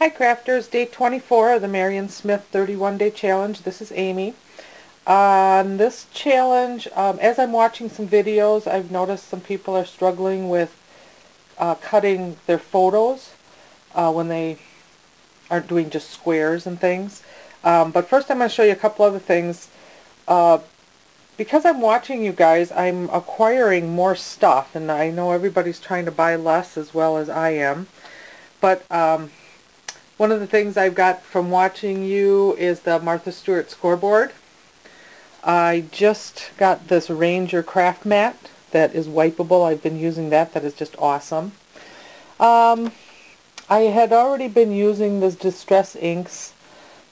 Hi crafters, day 24 of the Marion Smith 31-day challenge. This is Amy. On this challenge, as I'm watching some videos, I've noticed some people are struggling with cutting their photos when they aren't doing just squares and things. But first I'm going to show you a couple other things. Because I'm watching you guys, I'm acquiring more stuff, and I know everybody's trying to buy less as well as I am. But one of the things I've got from watching you is the Martha Stewart scoreboard. I just got this Ranger craft mat that is wipeable. I've been using that. That is just awesome. I had already been using this Distress inks,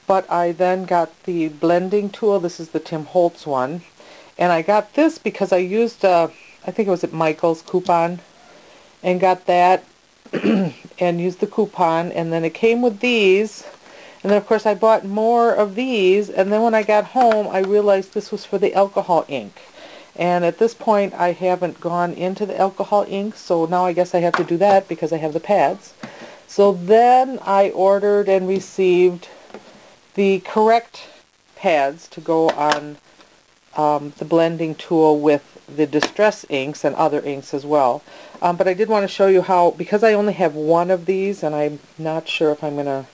but I then got the blending tool. This is the Tim Holtz one. And I got this because I used, I think it was at Michael's coupon, and got that and used the coupon, and then it came with these, and then of course I bought more of these, and then when I got home I realized this was for the alcohol ink, and at this point I haven't gone into the alcohol ink, so now I guess I have to do that because I have the pads. So then I ordered and received the correct pads to go on the blending tool with the Distress inks and other inks as well. But I did want to show you how, because I only have one of these, and I'm not sure if I'm going to,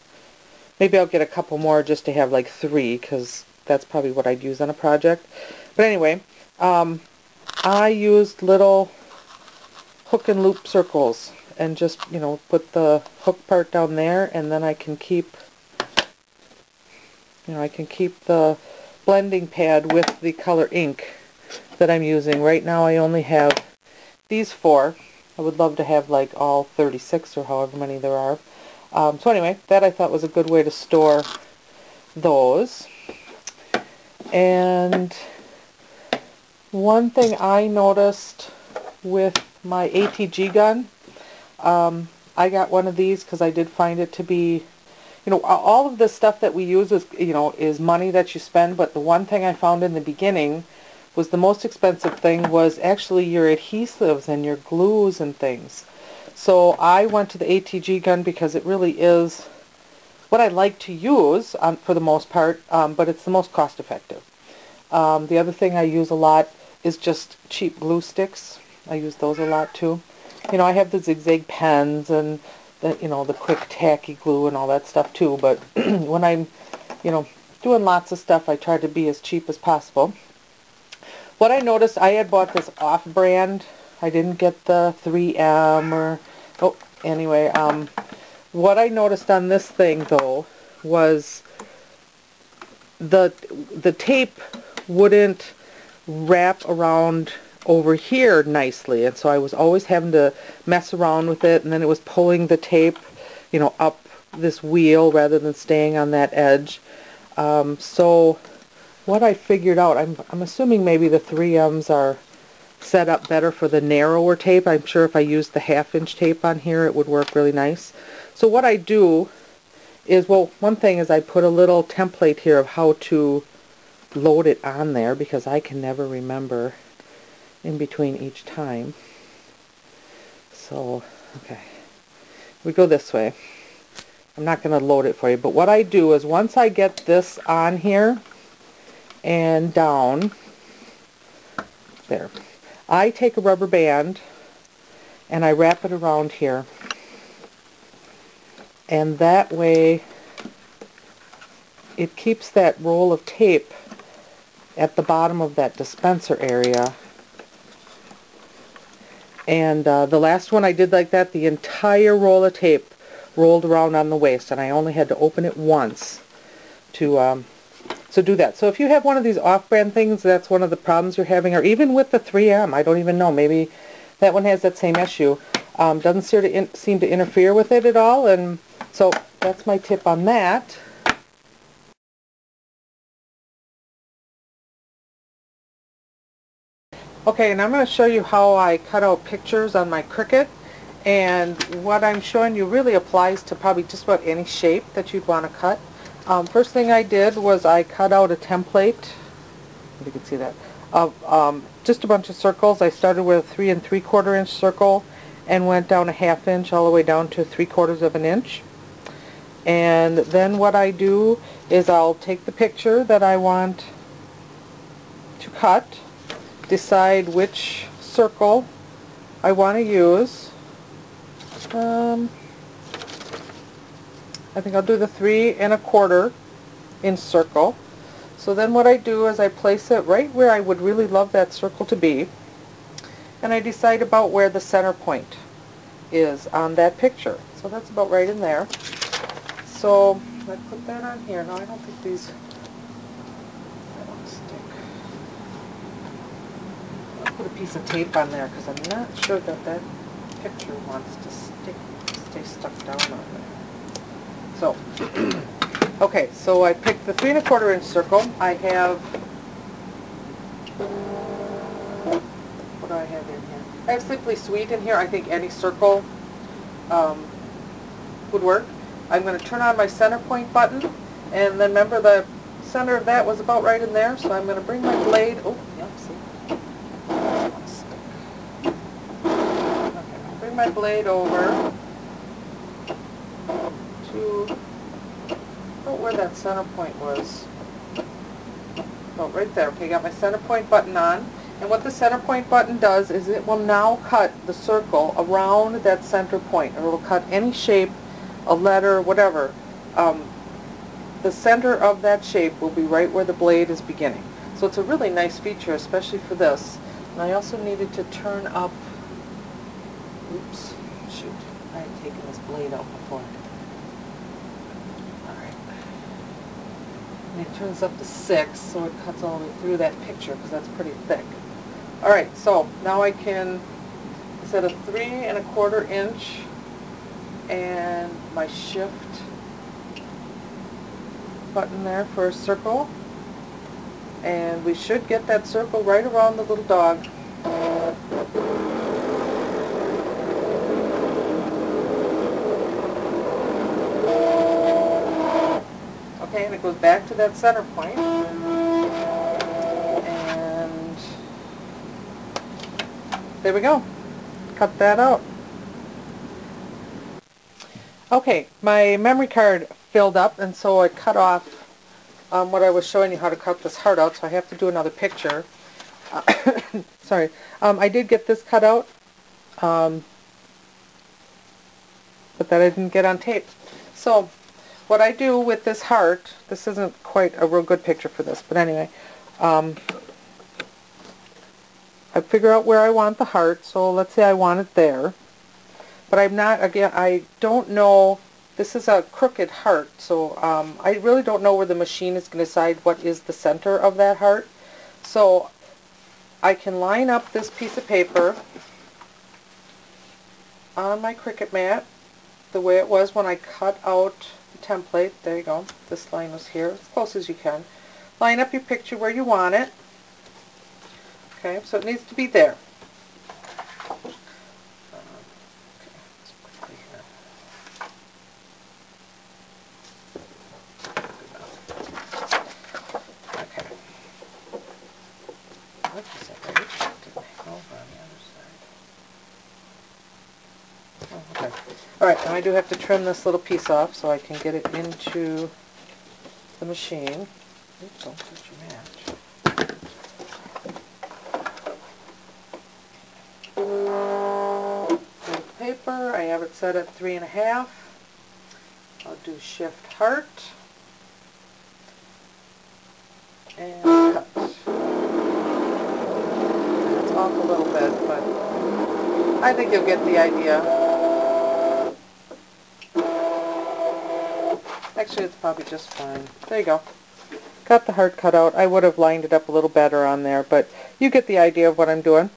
maybe I'll get a couple more just to have like 3, because that's probably what I'd use on a project. But anyway, I used little hook and loop circles, and just, you know, put the hook part down there, and then I can keep, you know, I can keep the blending pad with the color ink that I'm using. Right now I only have these 4. I would love to have like all 36 or however many there are. So anyway, that I thought was a good way to store those. And one thing I noticed with my ATG gun, I got one of these because I did find it to be, you know, all of the stuff that we use is, you know, is money that you spend, but the one thing I found in the beginning was the most expensive thing was actually your adhesives and your glues and things. So I went to the ATG gun because it really is what I like to use for the most part, but it's the most cost effective. The other thing I use a lot is just cheap glue sticks. I use those a lot too. You know, I have the zigzag pens and the, you know, the quick tacky glue and all that stuff too, but when I'm, you know, doing lots of stuff, I try to be as cheap as possible. What I noticed, I had bought this off-brand. I didn't get the 3M or, oh, anyway, what I noticed on this thing though was the tape wouldn't wrap around over here nicely, and so I was always having to mess around with it, and then it was pulling the tape, you know, up this wheel rather than staying on that edge. So what I figured out, I'm assuming maybe the 3Ms are set up better for the narrower tape. I'm sure if I used the 1/2-inch tape on here it would work really nice. So what I do is, well, one thing is I put a little template here of how to load it on there, because I can never remember in between each time. So, okay, we go this way. I'm not going to load it for you, but what I do is once I get this on here and down there, I take a rubber band and I wrap it around here, and that way it keeps that roll of tape at the bottom of that dispenser area. And the last one I did like that, the entire roll of tape rolled around on the waist, and I only had to open it once to so do that. So if you have one of these off-brand things, that's one of the problems you're having, or even with the 3M, I don't even know, maybe that one has that same issue. Doesn't seem to interfere with it at all, and so that's my tip on that. Okay, and I'm going to show you how I cut out pictures on my Cricut, and what I'm showing you really applies to probably just about any shape that you'd want to cut. First thing I did was I cut out a template, if you can see that, of just a bunch of circles. I started with a 3 3/4 inch circle and went down a 1/2 inch all the way down to 3/4 of an inch. And then what I do is I'll take the picture that I want to cut, decide which circle I want to use. I think I'll do the 3 1/4 inch circle. So then what I do is I place it right where I would really love that circle to be, and I decide about where the center point is on that picture. So that's about right in there. So I put that on here. Now I don't think these stick. I'll put a piece of tape on there because I'm not sure that that picture wants to stay stuck down on there. So, okay, so I picked the 3 1/4 inch circle. I have, what do I have in here? I have Simply Sweet in here. I think any circle would work. I'm going to turn on my center point button, and then remember the center of that was about right in there, so I'm going to bring my blade, oh, yeah, see? Okay, bring my blade over to about where that center point was. Oh, right there. Okay, got my center point button on. And what the center point button does is it will now cut the circle around that center point, or it will cut any shape, a letter, whatever. The center of that shape will be right where the blade is beginning. So it's a really nice feature, especially for this. And I also needed to turn up, oops, shoot, I had taken this blade out before. Alright. And it turns up to 6, so it cuts all the way through that picture, because that's pretty thick. Alright, so now I can set a 3 1/4 inch and my shift button there for a circle, and we should get that circle right around the little dog. Okay, and it goes back to that center point, and there we go. Cut that out. Okay, my memory card filled up, and so I cut off what I was showing you how to cut this heart out, so I have to do another picture. Sorry. I did get this cut out, but that I didn't get on tape. So what I do with this heart, this isn't quite a real good picture for this, but anyway, I figure out where I want the heart, so let's say I want it there. But I'm not, again, I don't know, this is a crooked heart, so I really don't know where the machine is going to decide what is the center of that heart. So I can line up this piece of paper on my Cricut mat the way it was when I cut out the template. There you go. This line was here, as close as you can. Line up your picture where you want it. Okay, so it needs to be there. Alright, now I do have to trim this little piece off so I can get it into the machine. Oops, don't touch your match. Paper, I have it set at 3 1/2. I'll do Shift Heart and cut. It's off a little bit, but I think you'll get the idea. Actually, it's probably just fine. There you go. Got the heart cut out. I would have lined it up a little better on there, but you get the idea of what I'm doing.